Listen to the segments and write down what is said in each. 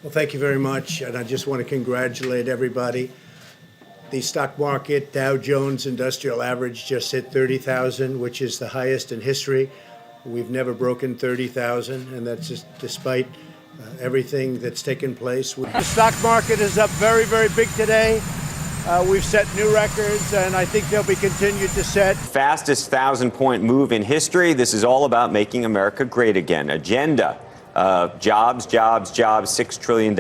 Well, thank you very much, and I just want to congratulate everybody. The stock market, Dow Jones Industrial Average just hit 30,000, which is the highest in history. We've never broken 30,000, and that's just despite everything that's taken place. The stock market is up very, very big today. We've set new records, and I think they'll be continued to set. Fastest 1,000-point move in history. This is all about making America great again. Agenda. Jobs, $6 trillion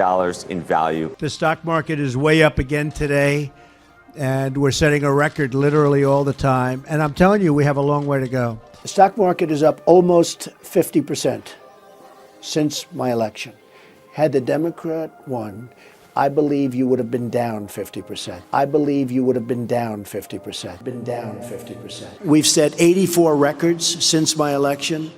in value. The stock market is way up again today, and we're setting a record literally all the time. And I'm telling you, we have a long way to go. The stock market is up almost 50% since my election. Had the Democrat won, I believe you would have been down 50%. I believe you would have been down 50%. Been down 50%. We've set 84 records since my election.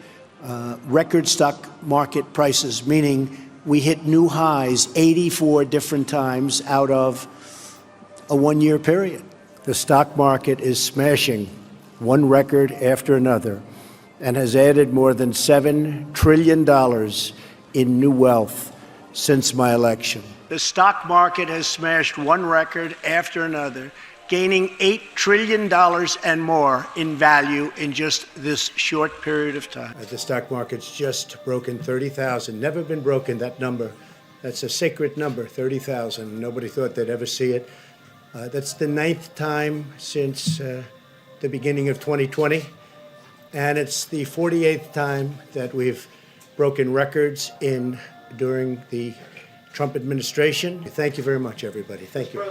Record stock market prices, meaning we hit new highs 84 different times out of a one-year period. The stock market is smashing one record after another and has added more than $7 trillion in new wealth since my election. The stock market has smashed one record after another, gaining $8 trillion and more in value in just this short period of time. The stock market's just broken 30,000. Never been broken, that number. That's a sacred number, 30,000. Nobody thought they'd ever see it. That's the 9th time since the beginning of 2020. And it's the 48th time that we've broken records during the Trump administration. Thank you very much, everybody. Thank you.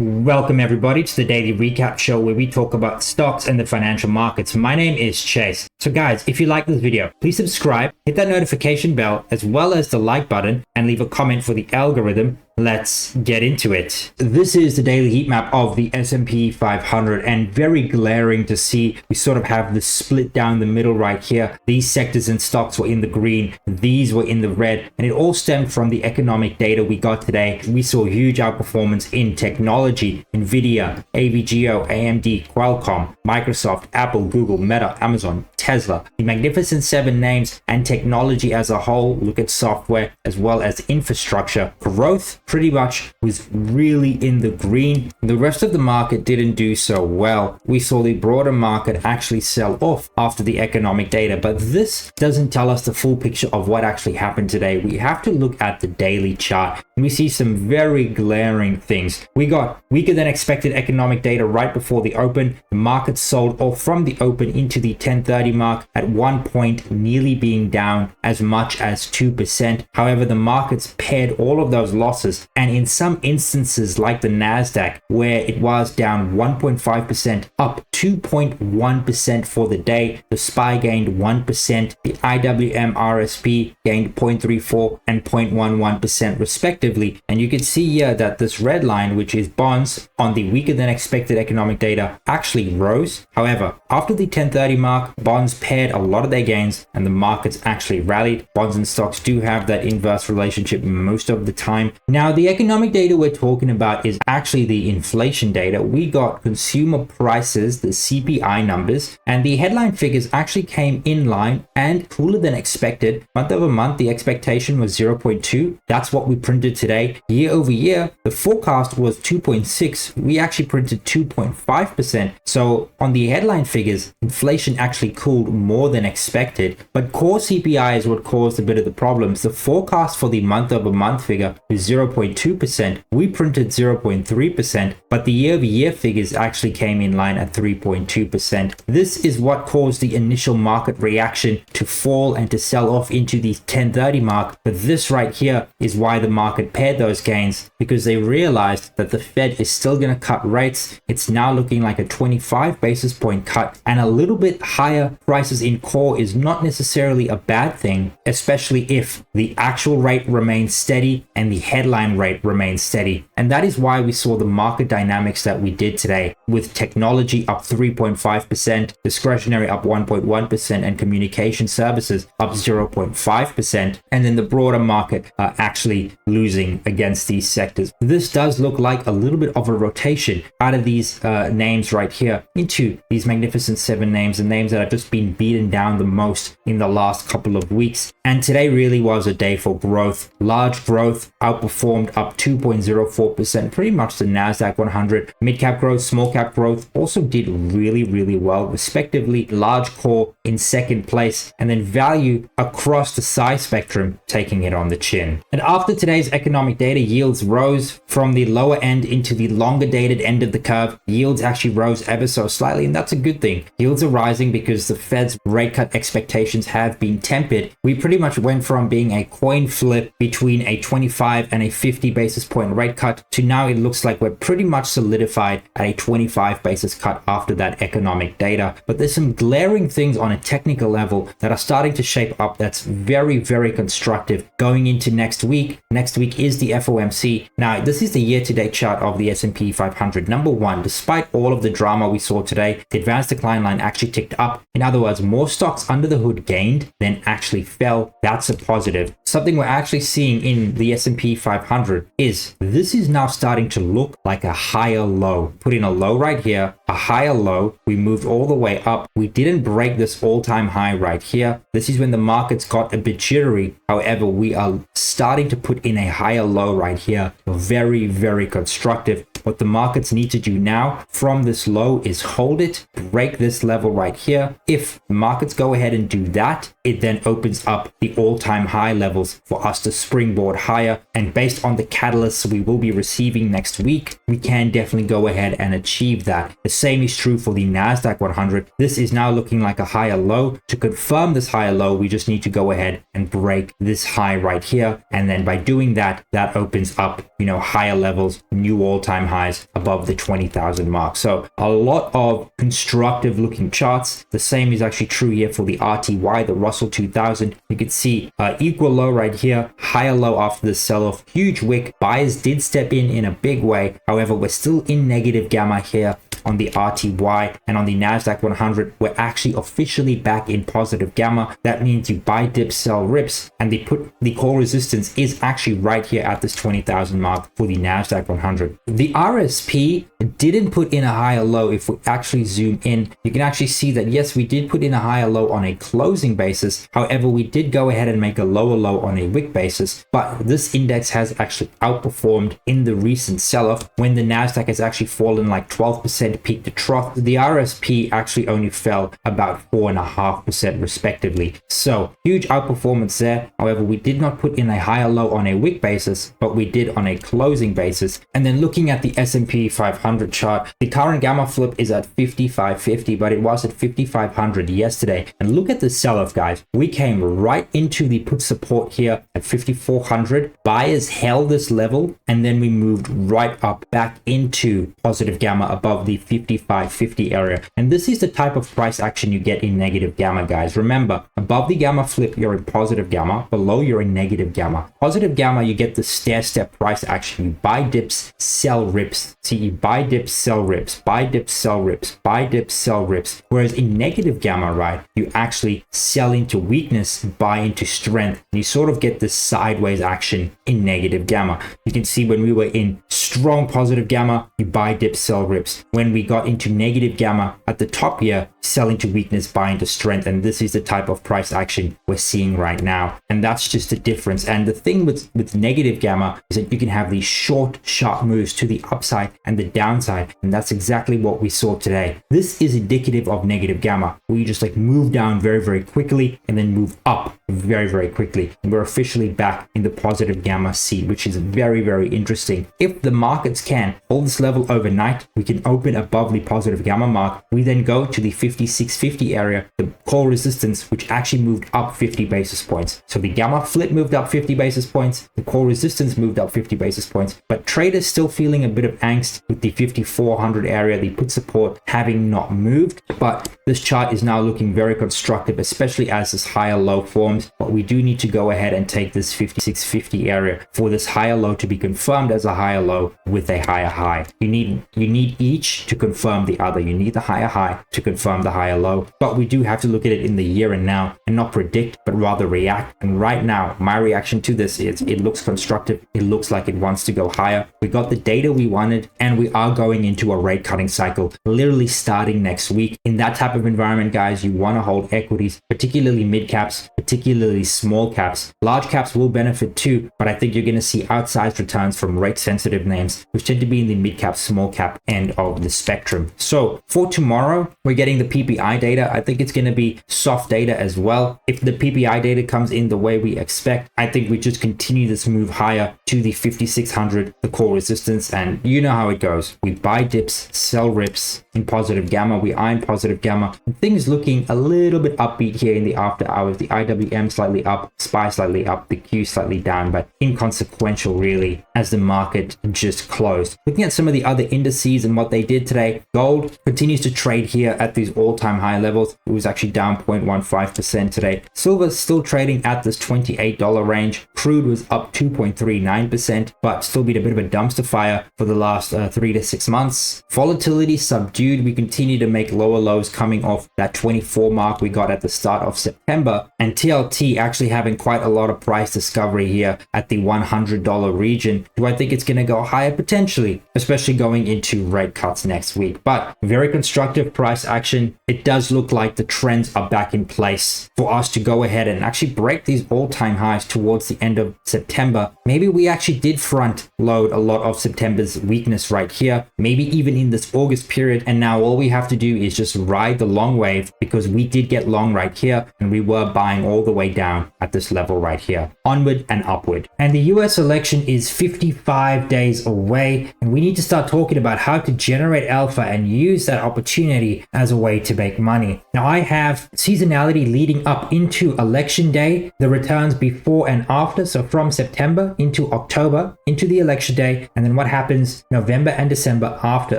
Welcome everybody to the daily recap show where we talk about stocks and the financial markets. My name is Chase. So guys, if you like this video, please subscribe, hit that notification bell as well as the like button and leave a comment for the algorithm. Let's get into it. This is the daily heat map of the S&P 500 and very glaring to see. We sort of have the split down the middle right here. These sectors and stocks were in the green, these were in the red, and it all stemmed from the economic data we got today. We saw huge outperformance in technology, Nvidia, AVGO, AMD, Qualcomm, Microsoft, Apple, Google, Meta, Amazon, Tesla, the Magnificent Seven names, and technology as a whole. Look at software as well as infrastructure. Growth pretty much was really in the green. The rest of the market didn't do so well. We saw the broader market actually sell off after the economic data, but this doesn't tell us the full picture of what actually happened today. We have to look at the daily chart. We see some very glaring things. We got weaker than expected economic data right before the open. The market sold off from the open into the 1030 mark, at one point nearly being down as much as 2%. However, the markets paired all of those losses, and in some instances like the Nasdaq, where it was down 1.5%, up 2.1% for the day, the SPY gained 1%, the IWM RSP gained 0.34 and 0.11% respectively. And you can see here that this red line, which is bonds on the weaker than expected economic data, actually rose. However, after the 1030 mark, bonds paired a lot of their gains and the markets actually rallied. Bonds and stocks do have that inverse relationship most of the time. Now, the economic data we're talking about is actually the inflation data. We got consumer prices, the CPI numbers, and the headline figures actually came in line and cooler than expected. Month over month, the expectation was 0.2. That's what we printed today. Year over year, the forecast was 2.6. We actually printed 2.5%. So on the headline figures, inflation actually cooled more than expected, but core CPI is what caused a bit of the problems. The forecast for the month over month figure was 0.2%. We printed 0.3%, but the year over year figures actually came in line at 3.2%. This is what caused the initial market reaction to fall and to sell off into the 1030 mark. But this right here is why the market paired those gains, because they realized that the Fed is still going to cut rates. It's now looking like a 25 basis point cut, and a little bit higher prices in core is not necessarily a bad thing, especially if the actual rate remains steady and the headline decline rate remains steady. And that is why we saw the market dynamics that we did today, with technology up 3.5%, discretionary up 1.1%, and communication services up 0.5%. And then the broader market actually losing against these sectors. This does look like a little bit of a rotation out of these names right here into these magnificent 7 names, the names that have just been beaten down the most in the last couple of weeks. And today really was a day for growth. Large growth outperformed up 2.04%, pretty much the NASDAQ 100. Mid-cap growth, small-cap growth also did really well, respectively. Large core in second place, and then value across the size spectrum taking it on the chin. And after today's economic data, yields rose from the lower end into the longer dated end of the curve. Yields actually rose ever so slightly, and that's a good thing. Yields are rising because the Fed's rate cut expectations have been tempered. We pretty much went from being a coin flip between a 25 and a 50 basis point rate cut to now it looks like we're pretty much solidified at a 25 basis cut after that economic data. But there's some glaring things on a technical level that are starting to shape up that's very constructive going into next week. Next week is the FOMC. Now, this is the year-to-date chart of the S&P 500. Number one, despite all of the drama we saw today, the advanced decline line actually ticked up. In other words, more stocks under the hood gained than actually fell. That's a positive. Something we're actually seeing in the S&P 500 is this is now starting to look like a higher low. Put in a low right here, a higher low. We moved all the way up. We didn't break this all-time high right here. This is when the markets got a bit jittery. However, we are starting to put in a higher low right here. Very constructive. What the markets need to do now from this low is hold it, break this level right here. If the markets go ahead and do that, it then opens up the all-time high levels for us to springboard higher. And based on the catalysts we will be receiving next week, we can definitely go ahead and achieve that. The same is true for the NASDAQ 100. This is now looking like a higher low. To confirm this higher low, we just need to go ahead and break this high right here. And then by doing that, that opens up, higher levels, new all-time highs above the 20,000 mark. So a lot of constructive looking charts. The same is actually true here for the RTY, the Russell 2000. You can see equal low right here, higher low after the sell-off, huge wick. Buyers did step in a big way. However, we're still in negative gamma here on the RTY, and on the NASDAQ 100, we're actually officially back in positive gamma. That means you buy dips, sell rips, and the core resistance is actually right here at this 20,000 mark for the NASDAQ 100. The RSP didn't put in a higher low. If we actually zoom in, you can actually see that yes, we did put in a higher low on a closing basis. However, we did go ahead and make a lower low on a wick basis, but this index has actually outperformed in the recent sell-off when the NASDAQ has actually fallen like 12% peak to trough. The RSP actually only fell about 4.5% respectively. So huge outperformance there. However, we did not put in a higher low on a wick basis, but we did on a closing basis. And then looking at the S&P 500 chart, the current gamma flip is at 5550, but it was at 5500 yesterday. And look at the sell-off, guys. We came right into the put support here at 5400. Buyers held this level, and then we moved right up back into positive gamma above the 5550 area. And this is the type of price action you get in negative gamma, guys. Remember, above the gamma flip, you're in positive gamma. Below, you're in negative gamma. Positive gamma, you get the stair-step price action. You buy dips, sell rips. See, you buy dips, sell rips, buy dips, sell rips, buy dips, sell rips. Whereas in negative gamma, right, you actually sell into weakness, buy into strength. And you sort of get this sideways action in negative gamma. You can see when we were in strong positive gamma, you buy dips, sell rips. When we got into negative gamma at the top here, sell into weakness, buy into strength. And this is the type of price action we're seeing right now. And that's just the difference. And the thing with negative gamma is that you can have these short, sharp moves to the upside and the downside. And that's exactly what we saw today. This is indicative of negative gamma, where you just like move down very quickly and then move up very quickly. And we're officially back in the positive gamma seat, which is very interesting. If the markets can hold this level overnight, we can open above the positive gamma mark, we then go to the 5650 area, the core resistance, which actually moved up 50 basis points. So the gamma flip moved up 50 basis points, the core resistance moved up 50 basis points, but traders still feeling a bit of angst with the 5400 area, the put support having not moved. But this chart is now looking very constructive, especially as this higher low forms. But we do need to go ahead and take this 5650 area for this higher low to be confirmed as a higher low with a higher high. You need each to confirm the other. You need the higher high to confirm the higher low. But we do have to look at it in the here and now and not predict, but rather react. And right now, my reaction to this is it looks constructive. It looks like it wants to go higher. We got the data we wanted, and we are going into a rate cutting cycle literally starting next week. In that type of environment, guys, you want to hold equities, particularly mid caps, particularly small caps. Large caps will benefit too, but I think you're going to see outsized returns from rate sensitive names, which tend to be in the mid cap, small cap end of the spectrum. So for tomorrow, we're getting the PPI data. I think it's going to be soft data as well. If the PPI data comes in the way we expect, I think we just continue this move higher to the 5600, the core resistance, and you know how it goes. We buy dips, sell rips in positive gamma, we are in positive gamma, and things looking a little bit upbeat here in the after hours. The IWM slightly up, SPY slightly up, the Q slightly down, but inconsequential really as the market just closed. Looking at some of the other indices and what they did today, gold continues to trade here at these all-time high levels. It was actually down 0.15% today. Silver still trading at this $28 range. Crude was up 2.39%, but still been a bit of a dumpster fire for the last 3 to 6 months. Volatility subdued. We continue to make lower lows coming off that 24 mark we got at the start of September, and TLT actually having quite a lot of price discovery here at the $100 region. Do I think it's going to go higher? Potentially, especially going into rate cuts next week, but very constructive price action. It does look like the trends are back in place for us to go ahead and actually break these all-time highs towards the end of September. Maybe we actually did front load a lot of September's weakness right here, maybe even in this August period, and now all we have to do is just ride the long wave, because we did get long right here and we were buying all the way down at this level right here, onward and upward. And the US election is 55 days away, and we need to start talking about how to generate alpha and use that opportunity as a way to make money. Now I have seasonality leading up into election day, the returns before and after, so from September into October into the election day, and then what happens November and December after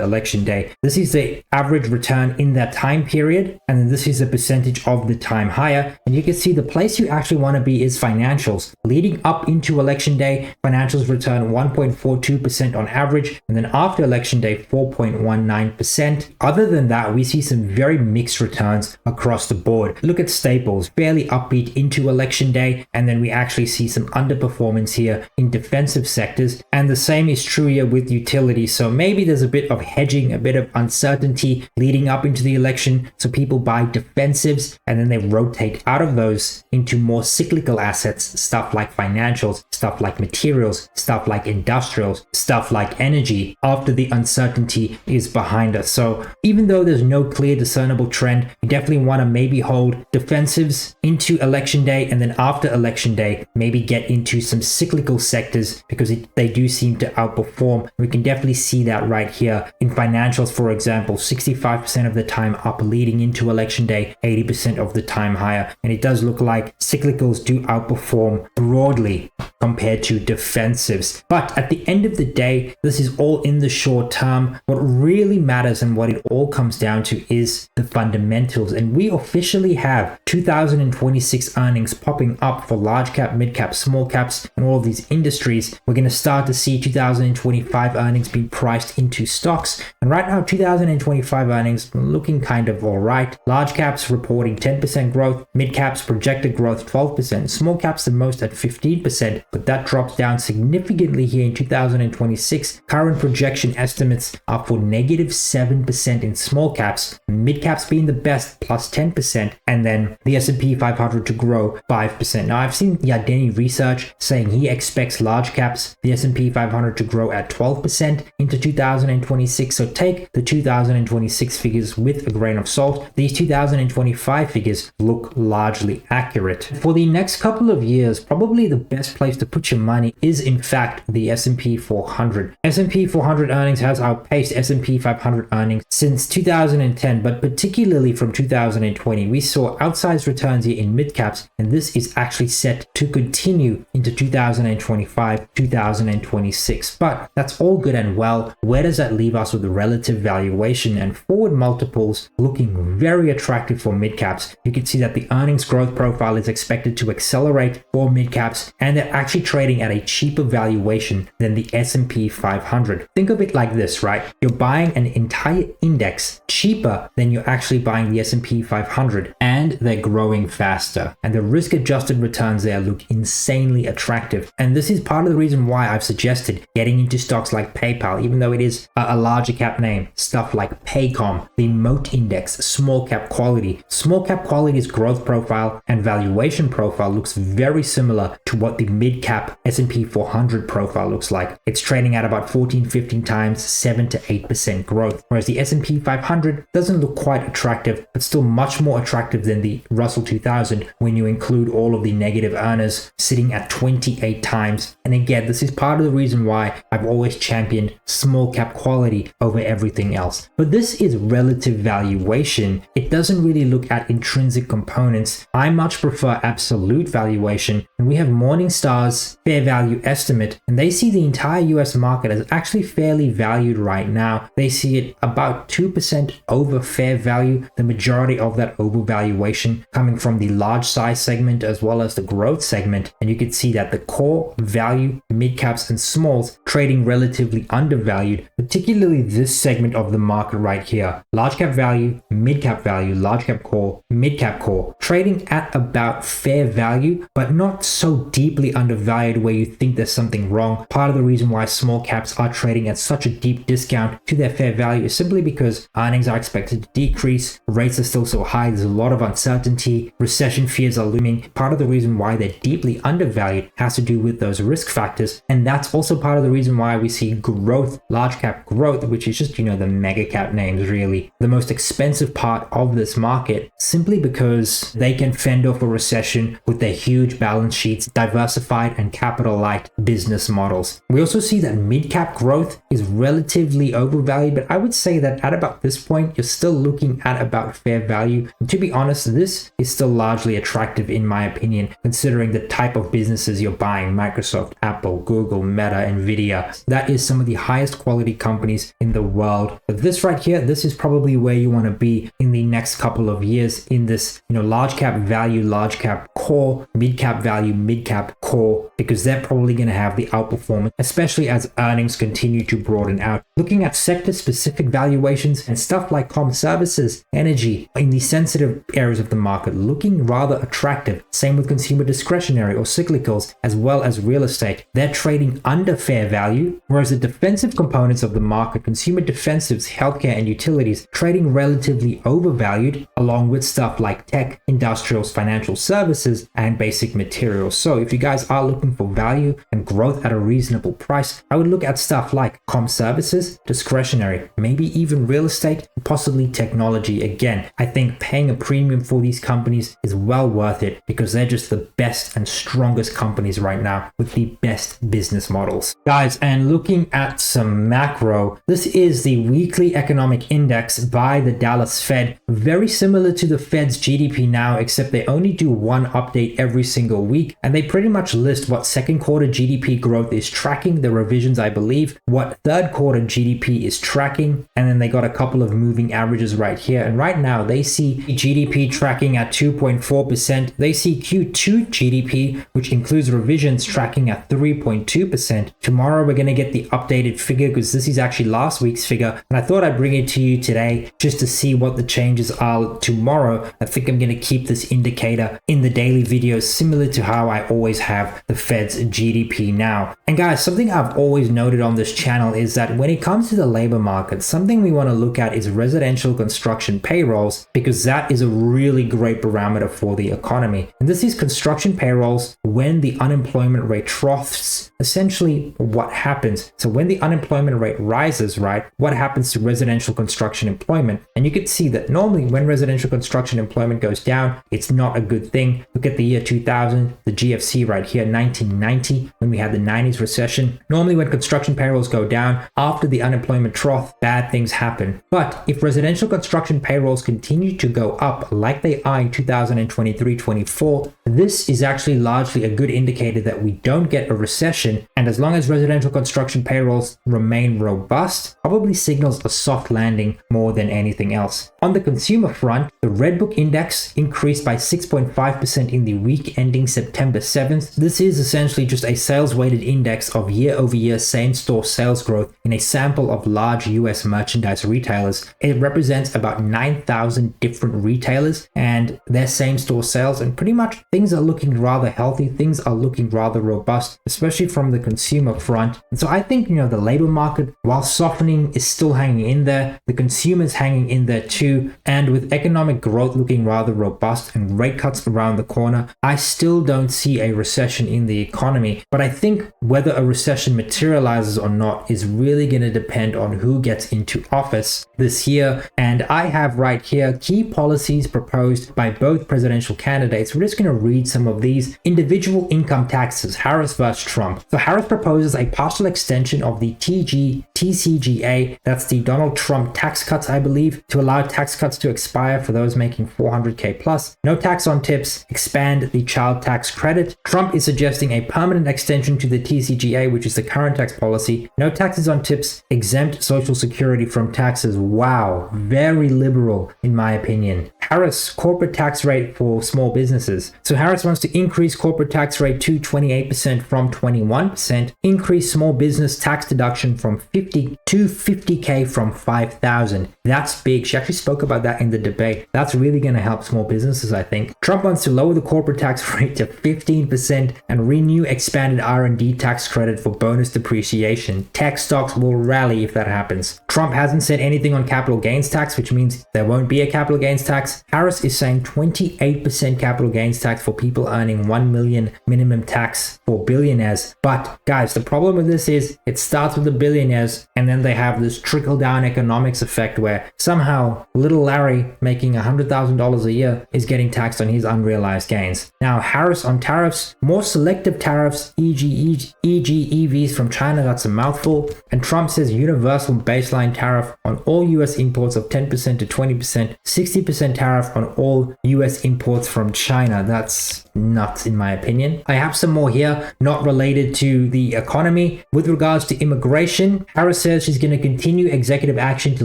election day. This is the average return in that time period, and then this is a percentage of the time higher. And you can see the place you actually want to be is financials. Leading up into election day, financials return 1.42% on average, and then after election day 4.19%. Other than that, we see some very mixed returns across the board. Look at staples, fairly upbeat into election day, and then we actually see some underperformance here in defensive sectors, and the same is true here with utilities. So maybe there's a bit of hedging, a bit of uncertainty leading up into the election, so people buy defensives and then they rotate out of those into more cyclical assets, stuff like financials, stuff like materials, stuff like industrials, stuff like energy, after the uncertainty is behind us. So even though there's no clear discernible trend, you definitely want to maybe hold defensives into election day, and then after election day maybe get into some cyclical sectors, because they do seem to outperform. We can definitely see that right here in financials, for example, 65% of the time up leading into election day, 80% of the time higher, and it does look like cyclicals do outperform broadly compared to defensives. But at the end of the day, this is all in the short term. What really matters and what it all comes down to is the fundamentals, and we officially have 2026 earnings popping up for large cap, mid cap, small caps, and all of these industries. We're going to start to see 2025 earnings being priced into stocks, and right now 2025 earnings looking kind of all right. Large caps reporting 10% growth, mid caps projected growth 12%, small caps the most at 15%, but that drops down significantly here in 2026. Current projection estimates are for -7% in small caps, mid caps being the best plus 10%, and then the S&P 500 to grow 5%. Now I've seen Yardeni research saying he expects large caps, the S&P 500 to grow at 12% into 2026. So take the 2026 figures with a grain of salt. These 2025 figures look largely accurate. For the next couple of years, probably the best place to put your money is in fact the S&P 400. S&P 400 earnings has outpaced S&P S&P 500 earnings since 2010, but particularly from 2020. We saw outsized returns here in mid caps, and this is actually set to continue into 2025, 2026. But that's all good and well. Where does that leave us with the relative valuation and forward multiples looking very attractive for mid caps? You can see that the earnings growth profile is expected to accelerate for mid caps, and they're actually trading at a cheaper valuation than the S&P 500. Think of it like this, right? You're buying an entire index cheaper than you're actually buying the S&P 500, and they're growing faster. And the risk-adjusted returns there look insanely attractive. And this is part of the reason why I've suggested getting into stocks like PayPal, even though it is a larger cap name. Stuff like Paycom, the Moat Index, small cap quality. Small cap quality's growth profile and valuation profile looks very similar to what the mid-cap S&P 400 profile looks like. It's trading at about 14-15 times 7 to 8% growth, whereas the S&P 500 doesn't look quite attractive, but still much more attractive than the Russell 2000 when you include all of the negative earners, sitting at 28 times. And again, this is part of the reason why I've always championed small cap quality over everything else. But this is relative valuation. It doesn't really look at intrinsic components. I much prefer absolute valuation. And we have Morningstar's fair value estimate, and they see the entire US market as actually fairly valued right now. They see it about 2% over fair value, the majority of that overvaluation coming from the large size segment as well as the growth segment. And you can see that the core, value, mid caps and smalls trading relatively undervalued, particularly this segment of the market right here. Large cap value, mid cap value, large cap core, mid cap core, trading at about fair value, but not so deeply undervalued where you think there's something wrong. Part of the reason why small caps are trading at such a deep discount to their fair value is simply because earnings are expected to decrease, rates are still so high, there's a lot of uncertainty, recession fears are looming. Part of the reason why they're deeply undervalued has to do with those risk factors, and that's also part of the reason why we see growth, large cap growth, which is just, the mega cap names really, the most expensive part of this market, simply because they can fend off a recession with their huge balance sheets, diversified and capital light business models. We also see that mid cap growth is relatively overvalued, but I would say that at about this point, you're still looking at about fair value. And to be honest, this is still largely attractive in my opinion, considering the type of businesses you're buying: Microsoft, Apple, Google, Meta, Nvidia. That is some of the highest quality companies in the world. But this right here, this is probably where you want to be in the next couple of years in this, large cap value, large cap core, mid cap value, mid cap core, because they're probably going to have the outperformance, especially as earnings continue to broaden out. Looking at sector specific valuations and stuff like comm services, energy, in the sensitive areas of the market, looking rather attractive. Same with consumer discretionary or cyclicals, as well as real estate. They're trading under fair value, whereas the defensive components of the market, consumer defensives, healthcare and utilities, trading relatively overvalued, along with stuff like tech, industrials, financial services, and basic materials. So if you guys are looking for value and growth at a reasonable price, I would look at stuff like comm services, discretionary, maybe even real estate, possibly technology. Again, I think paying a premium for these companies is well worth it because they're just the best and strongest companies right now with the best business models. Guys, and looking at some macro, this is the weekly economic index by the Dallas Fed, very similar to the Fed's GDP now, except they only do one update every single week, and they pretty much list what second quarter GDP growth is tracking, the revisions I believe, what third quarter GDP is tracking, and then they got a couple of moving averages right here. And right now they see GDP tracking at 2.4%. They see Q2 GDP, which includes revisions, tracking at 3.2%. Tomorrow we're going to get the updated figure because this is actually last week's figure, and I thought I'd bring it to you today just to see what the changes are tomorrow. I think I'm going to keep this indicator in the daily videos, similar to how I always have the Fed's GDP now. And guys, something I've always noted on this channel is that when it comes to the labor market, something we want to look at is residential construction payrolls, because that is a really great barometer for the economy. And this is construction payrolls when the unemployment rate troughs. Essentially what happens. So when the unemployment rate rises, right, what happens to residential construction employment? And you can see that normally when residential construction employment goes down, it's not a good thing. Look at the year 2000, the GFC right here, 1990, when we had the 90s recession. Normally when construction payrolls go down after the unemployment trough, bad things happen. But if residential construction payrolls continue to go up like they are in 2023-24, this is actually largely a good indicator that we don't get a recession, and as long as residential construction payrolls remain robust, probably signals a soft landing more than anything else. On the consumer front, the Redbook Index increased by 6.5% in the week ending September 7th. This is essentially just a sales-weighted index of year-over-year same-store sales growth in a sample of large US merchandise retailers. It represents about 9,000 different retailers and their same-store sales, and pretty much things are looking rather healthy, things are looking rather robust, especially from the consumer front. And so I think, the labor market, while softening, is still hanging in there. The consumer's hanging in there too, and with economic growth looking rather robust and rate cuts around the corner, I still don't see a recession in the economy. But I think whether a recession materializes or not is really going to depend on who gets into office this year. And I have right here key policies proposed by both presidential candidates. We're just going to read some of these. Individual income taxes, Harris versus Trump. So Harris proposes a partial extension of the TCJA, that's the Donald Trump tax cuts, I believe, to allow tax cuts to expire for those making 400K plus. No tax on tips, expand the child tax credit. Trump is suggesting a permanent extension to the TCJA, which is the current tax policy. No taxes on tips, exempt Social Security from taxes. Wow, very liberal in my opinion. Harris, corporate tax rate for small businesses. So Harris wants to increase corporate tax rate to 28% from 21%, increase small business tax deduction from 50 to 50K from 5,000. That's big. She actually spoke about that in the debate. That's really going to help small businesses, I think. Trump wants to lower the corporate tax rate to 15% and renew expanded R&D tax credit for bonus depreciation. Tech stocks will rally if that happens. Trump hasn't said anything on capital gains tax, which means there won't be a capital gains tax. Harris is saying 28% capital gains tax for people earning 1 million minimum tax for billionaires. But guys, the problem with this is it starts with the billionaires and then they have this trickle down economics effect where somehow little Larry making $100,000 a year is getting taxed on his unrealized gains. Now Harris on tariffs, more selective tariffs, e.g. EVs from China, that's a mouthful. And Trump says universal baseline tariff on all US imports of 10% to 20%, 60% tariff on all US imports from China. That's nuts in my opinion. I have some more here not related to the economy. With regards to immigration, Harris says she's going to continue executive action to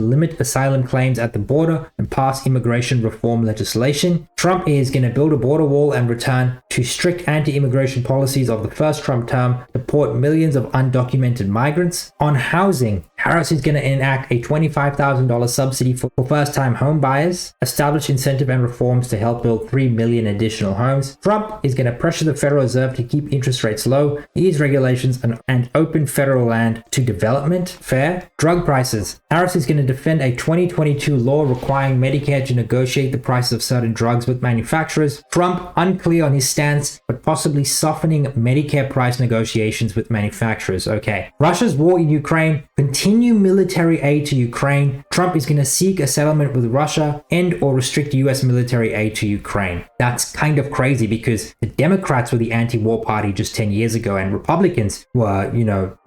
limit asylum claims at the border and pass immigration reform legislation. Trump is going to build a border wall and return to strict anti-immigration policies of the first Trump term, deport millions of undocumented migrants. On housing, Harris is going to enact a $25,000 subsidy for first-time home buyers, establish incentive and reforms to help build 3 million additional homes. Trump is going to pressure the Federal Reserve to keep interest rates low, ease regulations, and open federal land to development. Fair. Drug prices. Harris is going to defend a 2022 law requiring Medicare to negotiate the prices of certain drugs with manufacturers. Trump, unclear on his stance, but possibly softening Medicare price negotiations with manufacturers. Okay. Russia's war in Ukraine. Continue military aid to Ukraine. Trump is going to seek a settlement with Russia, end or restrict US military aid to Ukraine. That's kind of crazy because the Democrats were the anti-war party just 10 years ago and Republicans were,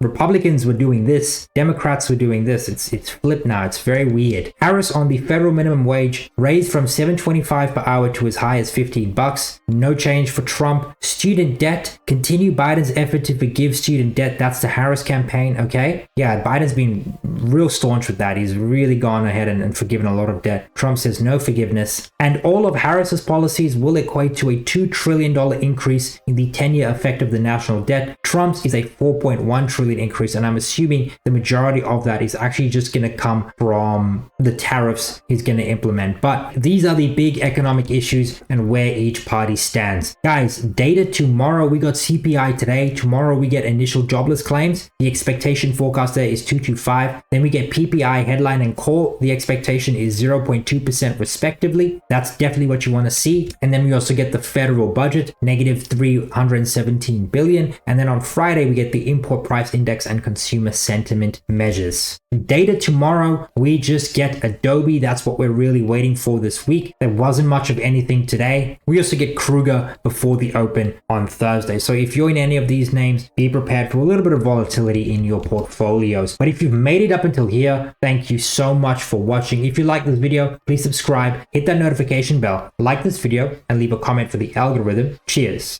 Republicans were doing this, Democrats were doing this. It's flipped now. It's very weird. Harris on the federal minimum wage raised from $7.25 per hour to as high as $15. No change for Trump. Student debt. Continue Biden's effort to forgive student debt. That's the Harris campaign. Okay. Yeah, Biden's been real staunch with that. He's really gone ahead and forgiven a lot of debt. Trump says no forgiveness. And all of Harris's policies will equate to a $2 trillion increase in the 10-year effect of the national debt. Trump's is a $4.1 trillion increase, and I'm assuming the majority of that is actually just going to come from the tariffs he's going to implement. But these are the big economic issues and where each party stands. Guys, data tomorrow. We got CPI today. Tomorrow we get initial jobless claims. The expectation forecast there is 225. Then we get PPI headline and core. The expectation is 0.2% respectively. That's definitely what you want to see. And then we also get the federal budget, negative 317 billion. And then on Friday, we get the import price index and consumer sentiment measures. Data tomorrow, we just get Adobe. That's what we're really waiting for this week. There wasn't much of anything today. We also get Kruger before the open on Thursday. So if you're in any of these names, be prepared for a little bit of volatility in your portfolios. But if you've made it up until here, thank you so much for watching. If you like this video, please subscribe, hit that notification bell, like this video, and leave a comment for the algorithm. Cheers.